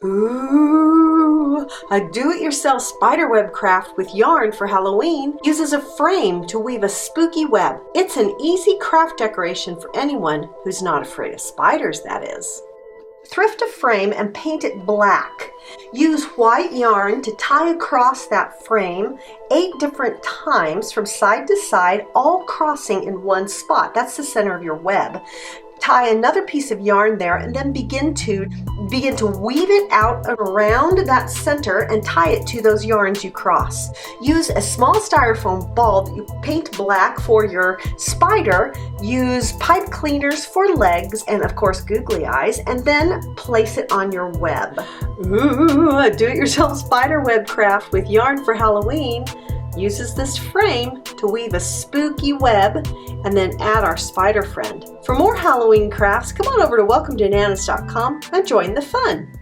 Ooh, a do-it-yourself spiderweb craft with yarn for Halloween uses a frame to weave a spooky web. It's an easy craft decoration for anyone who's not afraid of spiders, that is. Thrift a frame and paint it black. Use white yarn to tie across that frame 8 different times from side to side, all crossing in one spot. That's the center of your web. Tie another piece of yarn there and then begin to weave it out around that center and tie it to those yarns you cross. Use a small styrofoam ball that you paint black for your spider. Use pipe cleaners for legs and of course googly eyes, and then place it on your web. Ooh, a do-it-yourself spider web craft with yarn for Halloween uses this frame to weave a spooky web and then add our spider friend. For more Halloween crafts, come on over to welcometananas.com and join the fun.